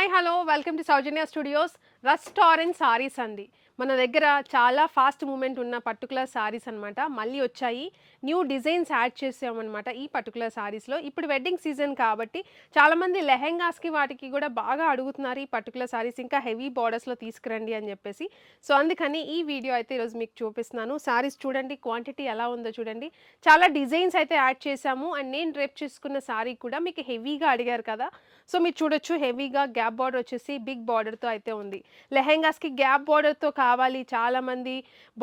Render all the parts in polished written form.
Hi hello welcome to Soujanya studios. Restaurant saris అండి. మన దగ్గర చాలా ఫాస్ట్ మూమెంట్ ఉన్న పర్టికులర్ సారీస్ అనమాట మళ్ళీ వచ్చాయి. న్యూ డిజైన్స్ యాడ్ చేసామన్నమాట ఈ పర్టికులర్ సారీస్లో. ఇప్పుడు వెడ్డింగ్ సీజన్ కాబట్టి చాలామంది లెహెంగాస్కి వాటికి కూడా బాగా అడుగుతున్నారు ఈ పర్టికులర్ సారీస్, ఇంకా హెవీ బార్డర్స్లో తీసుకురండి అని చెప్పేసి. సో అందుకని ఈ వీడియో అయితే ఈరోజు మీకు చూపిస్తున్నాను. సారీస్ చూడండి, క్వాంటిటీ ఎలా ఉందో చూడండి. చాలా డిజైన్స్ అయితే యాడ్ చేసాము. అండ్ నేను డ్రెప్ చేసుకున్న సారీ కూడా మీకు హెవీగా అడిగారు కదా, సో మీరు చూడొచ్చు హెవీగా గ్యాప్ బార్డర్ వచ్చేసి బిగ్ బార్డర్తో అయితే ఉంది. లెహెంగాస్కి గ్యాప్ బార్డర్తో కావాలి, చాలామంది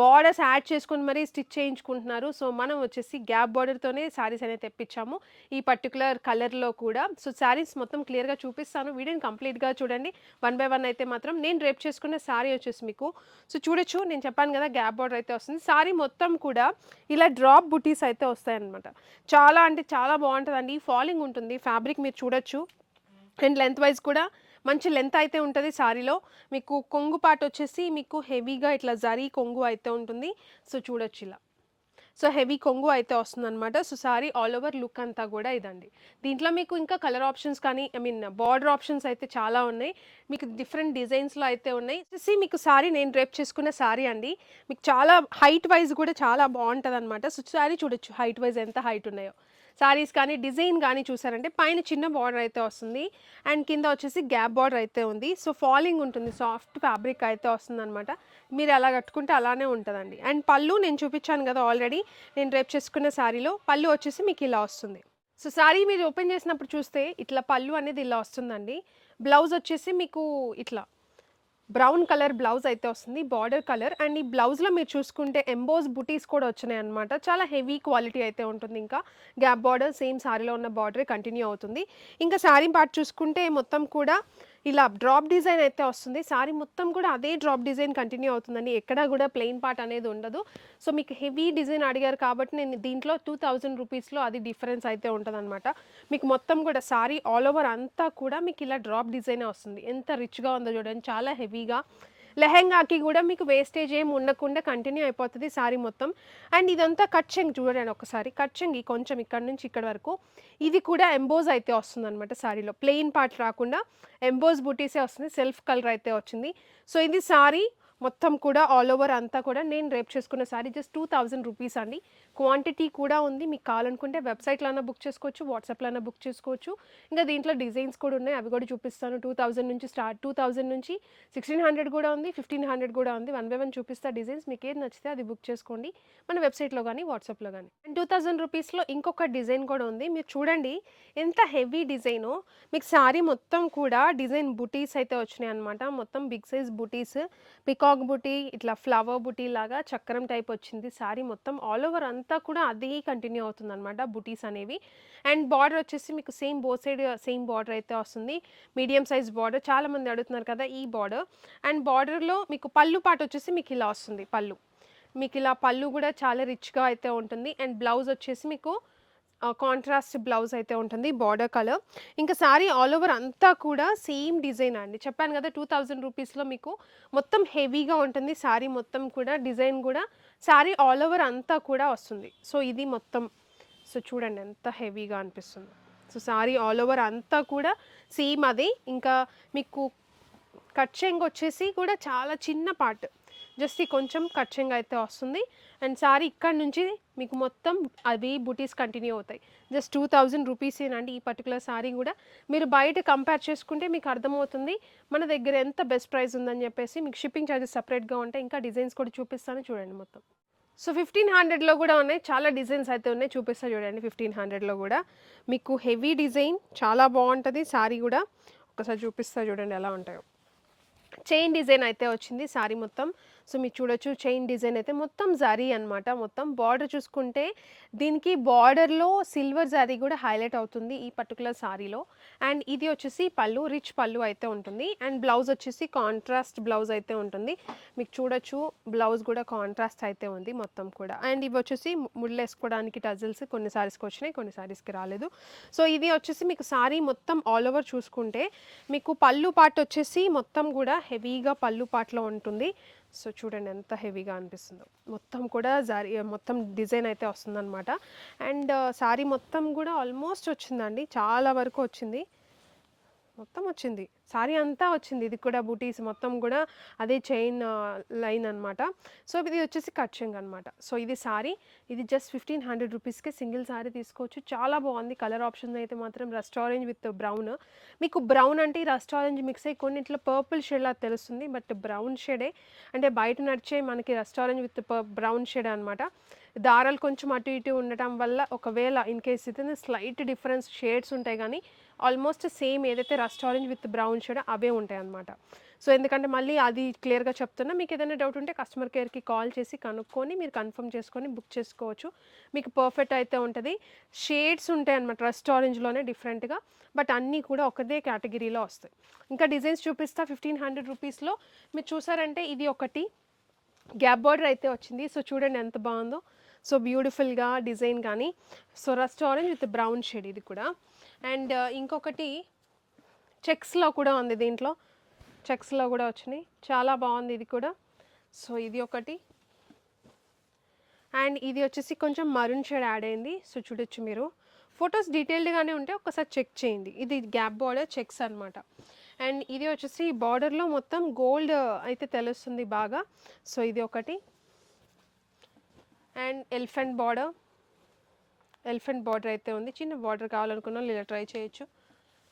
బార్డర్స్ యాడ్ చేసుకుని మరీ స్టిచ్ చేయించుకుంటున్నారు. సో మనం వచ్చేసి గ్యాప్ బార్డర్తోనే శారీస్ అనేది తెప్పించాము ఈ పర్టికులర్ కలర్లో కూడా. సో శారీస్ మొత్తం క్లియర్గా చూపిస్తాను, వీడియోని కంప్లీట్గా చూడండి. వన్ బై వన్ అయితే మాత్రం నేను రేప్ చేసుకున్న శారీ వచ్చేసి మీకు సో చూడొచ్చు, నేను చెప్పాను కదా గ్యాప్ బార్డర్ అయితే వస్తుంది. శారీ మొత్తం కూడా ఇలా డ్రాప్ బుటీస్ అయితే వస్తాయన్నమాట. చాలా అంటే చాలా బాగుంటుందండి, ఫాలింగ్ ఉంటుంది ఫ్యాబ్రిక్ మీరు చూడొచ్చు. అండ్ లెంత్ వైజ్ కూడా మంచి లెంత్ అయితే ఉంటుంది సారీలో. మీకు కొంగు పార్ట్ వచ్చేసి మీకు హెవీగా ఇట్లా జరీ కొంగు అయితే ఉంటుంది. సో చూడొచ్చు ఇలా, సో హెవీ కొంగు అయితే వస్తుందన్నమాట. So sorry all over look అంతా కూడా ఇదండి. దీంట్లో మీకు ఇంకా కలర్ ఆప్షన్స్ కానీ బార్డర్ ఆప్షన్స్ అయితే చాలా ఉన్నాయి. మీకు డిఫరెంట్ డిజైన్స్లో అయితే ఉన్నాయి. మీకు సారీ నేను డ్రేప్ చేసుకున్న సారీ అండి. మీకు చాలా హైట్ వైజ్ కూడా చాలా బాగుంటుంది అనమాట. సో సారీ చూడొచ్చు హైట్ వైజ్ ఎంత హైట్ ఉన్నాయో. సారీస్ కానీ డిజైన్ కానీ చూసారంటే పైన చిన్న బార్డర్ అయితే వస్తుంది అండ్ కింద వచ్చేసి గ్యాప్ బార్డర్ అయితే ఉంది. సో ఫాలింగ్ ఉంటుంది, సాఫ్ట్ ఫ్యాబ్రిక్ అయితే వస్తుంది అనమాట. మీరు ఎలా కట్టుకుంటే అలానే ఉంటుందండి. అండ్ పళ్ళు నేను చూపించాను కదా ఆల్రెడీ నేను రేపు చేసుకున్న శారీలో. పళ్ళు వచ్చేసి మీకు ఇలా వస్తుంది. సో శారీ మీరు ఓపెన్ చేసినప్పుడు చూస్తే ఇట్లా పళ్ళు అనేది ఇలా వస్తుందండి. బ్లౌజ్ వచ్చేసి మీకు ఇట్లా బ్రౌన్ కలర్ బ్లౌజ్ అయితే వస్తుంది, బార్డర్ కలర్. అండ్ ఈ బ్లౌజ్లో మీరు చూసుకుంటే ఎంబోస్ బుటీస్ కూడా వచ్చినాయి అనమాట. చాలా హెవీ క్వాలిటీ అయితే ఉంటుంది. ఇంకా గ్యాప్ బార్డర్ సేమ్ శారీలో ఉన్న బార్డరే కంటిన్యూ అవుతుంది. ఇంకా శారీ పార్ట్ చూసుకుంటే మొత్తం కూడా ఇలా డ్రాప్ డిజైన్ అయితే వస్తుంది. శారీ మొత్తం కూడా అదే డ్రాప్ డిజైన్ కంటిన్యూ అవుతుందండి, ఎక్కడా కూడా ప్లెయిన్ పార్ట్ అనేది ఉండదు. సో మీకు హెవీ డిజైన్ అడిగారు కాబట్టి నేను దీంట్లో 2000 రూపీస్లో అది డిఫరెన్స్ అయితే ఉంటుందన్నమాట. మీకు మొత్తం కూడా శారీ ఆల్ ఓవర్ అంతా కూడా మీకు ఇలా డ్రాప్ డిజైనే వస్తుంది. ఎంత రిచ్గా ఉందో చూడండి, చాలా హెవీగా. లెహెంగాకి కూడా మీకు వేస్టేజ్ ఏం ఉండకుండా కంటిన్యూ అయిపోతుంది శారీ మొత్తం. అండ్ ఇదంతా కట్ చెంగ్ చూడండి ఒకసారి, కట్ చెంగ్ కొంచెం ఇక్కడ నుంచి ఇక్కడ వరకు ఇది కూడా ఎంబోజ్ అయితే వస్తుంది అనమాట. శారీలో ప్లెయిన్ పార్ట్ రాకుండా ఎంబోజ్ బుటీసే వస్తుంది, సెల్ఫ్ కలర్ అయితే వచ్చింది. సో ఇది శారీ మొత్తం కూడా ఆల్ ఓవర్ అంతా కూడా నేను రేప్ చేసుకున్న శారీ జస్ట్ 2000 రూపీస్ అండి. క్వాంటిటీ కూడా ఉంది, మీకు కావాలనుకుంటే వెబ్సైట్లోనే బుక్ చేసుకోవచ్చు, వాట్సాప్లోనే బుక్ చేసుకోవచ్చు. ఇంకా దీంట్లో డిజైన్స్ కూడా ఉన్నాయి, అవి కూడా చూపిస్తాను. 2000 నుంచి స్టార్ట్, 2000 నుంచి 1600 కూడా ఉంది, 1500 కూడా ఉంది. వన్ బై వన్ చూపిస్తా డిజైన్స్, మీకు ఏది నచ్చితే అది బుక్ చేసుకోండి మన వెబ్సైట్లో కానీ వాట్సాప్లో కానీ. అండ్ 2000 రూపీస్లో ఇంకొక డిజైన్ కూడా ఉంది, మీరు చూడండి ఎంత హెవీ డిజైను. మీకు శారీ మొత్తం కూడా డిజైన్ బుటీస్ అయితే వచ్చినాయి అనమాట. మొత్తం బిగ్ సైజ్ బుటీస్, పికాక్ బుటీ, ఇట్లా ఫ్లవర్ బుటీ లాగా చక్రం టైప్ వచ్చింది. శారీ మొత్తం ఆల్ ఓవర్ అంతా కూడా అది కంటిన్యూ అవుతుంది అనమాట బుటీస్ అనేవి. అండ్ బార్డర్ వచ్చేసి మీకు same both side same border అయితే వస్తుంది, మీడియం సైజ్ బార్డర్. చాలామంది అడుగుతున్నారు కదా ఈ బార్డర్. అండ్ బార్డర్లో మీకు పళ్ళు పాట వచ్చేసి మీకు ఇలా వస్తుంది. పళ్ళు మీకు ఇలా పళ్ళు కూడా చాలా రిచ్గా అయితే ఉంటుంది. అండ్ బ్లౌజ్ వచ్చేసి మీకు కాంట్రాస్ట్ బ్లౌజ్ అయితే ఉంటుంది, బార్డర్ కలర్. ఇంకా శారీ ఆల్ ఓవర్ అంతా కూడా సేమ్ డిజైన్ అండి. చెప్పాను కదా 2000 రూపీస్లో మీకు మొత్తం హెవీగా ఉంటుంది శారీ మొత్తం కూడా. డిజైన్ కూడా శారీ ఆల్ ఓవర్ అంతా కూడా వస్తుంది. సో ఇది మొత్తం, సో చూడండి ఎంత హెవీగా అనిపిస్తుంది. సో శారీ ఆల్ ఓవర్ అంతా కూడా సేమ్ అది. ఇంకా మీకు కట్ చెంగ్ వచ్చేసి కూడా చాలా చిన్న పార్ట్, జస్ట్ కొంచెం కట్ చెంగ్ అయితే వస్తుంది. అండ్ శారీ ఇక్కడ నుంచి మీకు మొత్తం అవి బుటీస్ కంటిన్యూ అవుతాయి. జస్ట్ 2000 రూపీసేనండి ఈ పర్టికులర్ శారీ కూడా. మీరు బయట కంపేర్ చేసుకుంటే మీకు అర్థమవుతుంది మన దగ్గర ఎంత బెస్ట్ ప్రైస్ ఉందని చెప్పేసి. మీకు షిప్పింగ్ ఛార్జెస్ సపరేట్గా ఉంటాయి. ఇంకా డిజైన్స్ కూడా చూపిస్తాను చూడండి మొత్తం. సో 1500లో కూడా ఉన్నాయి, చాలా డిజైన్స్ అయితే ఉన్నాయి, చూపిస్తా చూడండి. 1500లో కూడా మీకు హెవీ డిజైన్ చాలా బాగుంటుంది శారీ కూడా. ఒకసారి చూపిస్తా చూడండి ఎలా ఉంటాయో. చైన్ డిజైన్ అయితే వచ్చింది శారీ మొత్తం. సో మీరు చూడొచ్చు చైన్ డిజైన్ అయితే మొత్తం జరీ అనమాట. మొత్తం బార్డర్ చూసుకుంటే దీనికి బార్డర్లో సిల్వర్ జరీ కూడా హైలైట్ అవుతుంది ఈ పర్టికులర్ శారీలో. అండ్ ఇది వచ్చేసి పళ్ళు, రిచ్ పళ్ళు అయితే ఉంటుంది. అండ్ బ్లౌజ్ వచ్చేసి కాంట్రాస్ట్ బ్లౌజ్ అయితే ఉంటుంది. మీకు చూడొచ్చు బ్లౌజ్ కూడా కాంట్రాస్ట్ అయితే ఉంది మొత్తం కూడా. అండ్ ఇవి వచ్చేసి ముళ్ళు వేసుకోవడానికి టజల్స్ కొన్ని శారీస్కి వచ్చినాయి, కొన్ని శారీస్కి రాలేదు. సో ఇది వచ్చేసి మీకు శారీ మొత్తం ఆల్ ఓవర్ చూసుకుంటే మీకు పళ్ళు పార్ట్ వచ్చేసి మొత్తం కూడా హెవీగా పళ్ళు పార్ట్లో ఉంటుంది. సో చూడండి ఎంత హెవీగా అనిపిస్తుందో. మొత్తం కూడా జారీ మొత్తం డిజైన్ అయితే వస్తుందన్నమాట. అండ్ శారీ మొత్తం కూడా ఆల్మోస్ట్ వచ్చిందండి, చాలా వరకు వచ్చింది. మొత్తం వచ్చింది. సారీ అంతా వచ్చింది. ఇది కూడా బూటీస్ మొత్తం గూడా అదే చైన్ లైన్ అనమాట. సో, ఇది వచ్చేసి కట్ చెంగ్ అనమాట. సో, ఇది సారీ. ఇది జస్ట్ 1500 రూపీస్‌కే సింగిల్ సారీ తీసుకోవచ్చు. చాలా బాగుంది. కలర్ ఆప్షన్ అయితే మాత్రం రస్ట్ ఆరెంజ్ విత్ బ్రౌన్. మీకు బ్రౌన్ అంటే ఈ రస్ట్ ఆరెంజ్ మిక్స్ అయ్యి కొన్నిట్లో పర్పుల్ షేడ్‌లా తెలుస్తుంది. బట్ బ్రౌన్ షేడే. అంటే బయట నడిచే మనకి rust orange with brown shade అనమాట. దారాలు కొంచెం అటు ఇటు ఉండటం వల్ల ఒకవేళ ఇన్ కేస్ ఏదైనా స్లైట్ డిఫరెన్స్ షేడ్స్ ఉంటాయి గానీ ఆల్మోస్ట్ సేమ్ ఏదైతే rust orange with brown shade అవే ఉంటాయి అన్నమాట. సో, ఎందుకంటే మళ్ళీ అది క్లియర్‌గా చెప్తున్నా. మీకు ఏదైనా డౌట్ ఉంటే కస్టమర్ కేర్‌కి కాల్ చేసి కనుక్కొని మీరు కన్ఫర్మ్ చేసుకొని బుక్ చేసుకోవచ్చు. మీకు పర్ఫెక్ట్ అయితే ఉంటది. షేడ్స్ ఉంటాయన్నమాట రస్ట్ ఆరెంజ్‌లోనే డిఫరెంట్‌గా. బట్ అన్నీ కూడా ఒకదే కేటగిరీలో వస్తాయి. ఇంకా డిజైన్స్ చూపిస్తా 1500 రూపీస్‌లో. మీరు చూసారంటే ఇది ఒకటి గ్యాప్ బార్డర్ అయితే వచ్చింది. సో, చూడండి ఎంత బాగుందో. సో, బ్యూటిఫుల్‌గా డిజైన్ గానీ so, rust orange with brown shade ఇది కూడా. అండ్ ఇంకొకటి చెక్స్‌లో కూడా ఉంది దీంట్లో. చెక్స్‌లో కూడా వచ్చినాయి. చాలా బాగుంది ఇది కూడా. సో, ఇది ఒకటి. అండ్ ఇది వచ్చేసి కొంచెం మరూన్ షేడ్ యాడ్ అయింది. సో, చూడొచ్చు మీరు. ఫొటోస్ డీటెయిల్డ్‌గానే ఉంటే ఒకసారి చెక్ చేయండి. ఇది గ్యాప్ బార్డర్ చెక్స్ అనమాట. అండ్ ఇది వచ్చేసి బార్డర్‌లో మొత్తం గోల్డ్ అయితే తెలుస్తుంది బాగా. సో, ఇది ఒకటి. అండ్ ఎలిఫెంట్ బార్డర్ అయితే ఉంది. చిన్న బార్డర్ కావాలనుకున్న వాళ్ళు ఇలా ట్రై చేయొచ్చు.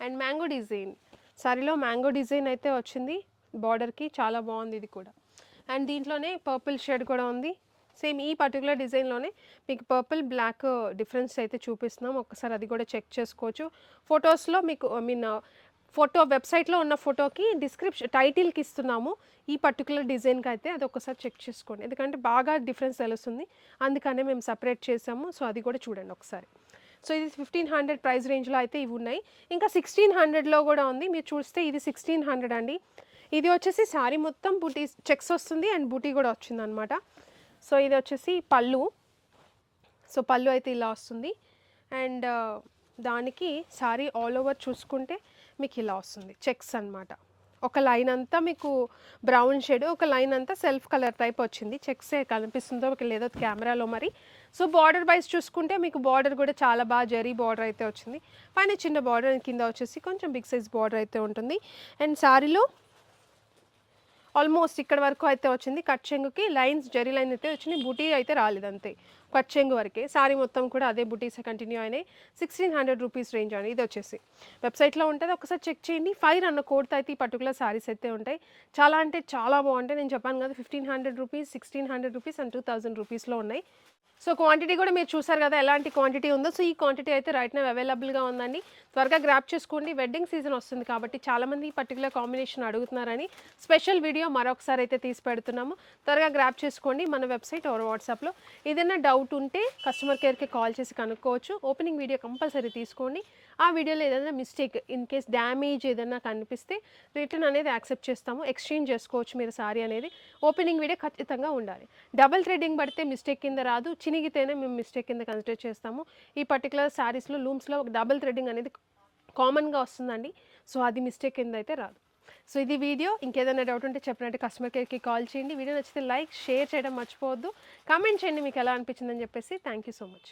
అండ్ మ్యాంగో డిజైన్ సారీలో మ్యాంగో డిజైన్ అయితే వచ్చింది బార్డర్కి. చాలా బాగుంది ఇది కూడా. అండ్ దీంట్లోనే పర్పుల్ షేడ్ కూడా ఉంది. సేమ్ ఈ పర్టికులర్ డిజైన్లోనే మీకు పర్పుల్ బ్లాక్ డిఫరెన్స్ అయితే చూపిస్తున్నాం. ఒక్కసారి అది కూడా చెక్ చేసుకోవచ్చు. ఫొటోస్లో మీకు ఫోటో వెబ్సైట్లో ఉన్న ఫోటోకి టైటిల్కి ఇస్తున్నాము. ఈ పర్టికులర్ డిజైన్కి అయితే అది ఒక్కసారి చెక్ చేసుకోండి. ఎందుకంటే బాగా డిఫరెన్స్ తెలుస్తుంది. అందుకనే మేము సపరేట్ చేసాము. సో, అది కూడా చూడండి ఒకసారి. సో, ఇది 1500 ప్రైస్ రేంజ్లో అయితే ఇవి ఉన్నాయి. ఇంకా 1600లో కూడా ఉంది. మీరు చూస్తే ఇది 1600 అండి. ఇది వచ్చేసి శారీ మొత్తం బూటీ చెక్స్ వస్తుంది అండ్ బూటీ కూడా వచ్చిందనమాట. సో, ఇది వచ్చేసి పళ్ళు. సో, పళ్ళు అయితే ఇలా వస్తుంది. అండ్ దానికి శారీ ఆల్ ఓవర్ చూసుకుంటే మీకు ఇలా వస్తుంది చెక్స్ అనమాట. ఒక లైన్ అంతా మీకు బ్రౌన్ షేడ్, ఒక లైన్ అంతా సెల్ఫ్ కలర్ టైప్ వచ్చింది. చెక్సే కనిపిస్తుందో లేదో కెమెరాలో మరి. సో, బార్డర్ వైజ్ చూసుకుంటే మీకు బార్డర్ కూడా చాలా బాగా జరీ బార్డర్ అయితే వచ్చింది. పైన చిన్న బార్డర్ కింద వచ్చేసి కొంచెం బిగ్ సైజ్ బార్డర్ అయితే ఉంటుంది. అండ్ శారీలో ఆల్మోస్ట్ ఇక్కడ వరకు అయితే వచ్చింది. కట్ చెంగుకి లైన్స్ జరీ లైన్ అయితే వచ్చింది. బూటీ అయితే రాలేదు అంతే. కట్ చెంగు వరకే. సారీ మొత్తం కూడా అదే బూటీసే కంటిన్యూ అయినాయి. 1600 రూపీస్ రేంజ్ అండి ఇది వచ్చేసి. వెబ్సైట్లో ఉంటుంది ఒకసారి చెక్ చేయండి. 5 అన్న కోడ్తో అయితే ఈ పర్టికులర్ సారీస్ అయితే ఉంటాయి. చాలా అంటే చాలా బాగుంటాయి. నేను చెప్పాను కదా 1500 రూపీస్, 1600 రూపీస్ అండ్ 2000 రూపీస్లో ఉన్నాయి. సో, క్వాంటిటీ కూడా మీరు చూసారు కదా ఎలాంటి క్వాంటిటీ ఉందో. సో, ఈ క్వాంటిటీ అయితే రైట్ నౌ అవైలబుల్గా ఉందండి. త్వరగా గ్రాప్ చేసుకోండి. వెడ్డింగ్ సీజన్ వస్తుంది కాబట్టి చాలామంది ఈ పర్టికులర్ కాంబినేషన్ అడుగుతున్నారని స్పెషల్ వీడియో మరొకసారి అయితే తీసి పెడుతున్నాము. త్వరగా గ్రాప్ చేసుకోండి మన వెబ్సైట్ ఆర్ వాట్సాప్లో. ఏదైనా డౌట్ ఉంటే కస్టమర్ కేర్కి కాల్ చేసి కనుక్కోవచ్చు. ఓపెనింగ్ వీడియో కంపల్సరీ తీసుకోండి. ఆ వీడియోలో ఏదైనా మిస్టేక్ ఇన్ కేస్ డ్యామేజ్ ఏదైనా కనిపిస్తే రిటర్న్ అనేది యాక్సెప్ట్ చేస్తాము. ఎక్స్చేంజ్ చేసుకోవచ్చు మీరు సారీ అనేది. ఓపెనింగ్ వీడియో ఖచ్చితంగా ఉండాలి. డబుల్ థ్రెడ్డింగ్ పడితే మిస్టేక్ కింద రాదు. చినిగితేనే మేము మిస్టేక్ కింద కన్సిడర్ చేస్తాము. ఈ పర్టికులర్ శారీస్లో లూమ్స్లో డబుల్ థ్రెడ్డింగ్ అనేది కామన్గా వస్తుందండి. సో, అది మిస్టేక్ కింద అయితే రాదు. సో, ఇది వీడియో. ఇంకేదైనా డౌట్ ఉంటే చెప్పినట్టు కస్టమర్ కేర్కి కాల్ చేయండి. వీడియో నచ్చితే లైక్ షేర్ చేయడం మర్చిపోవద్దు. కామెంట్ చేయండి మీకు ఎలా అనిపించిందని చెప్పేసి. Thank you so much.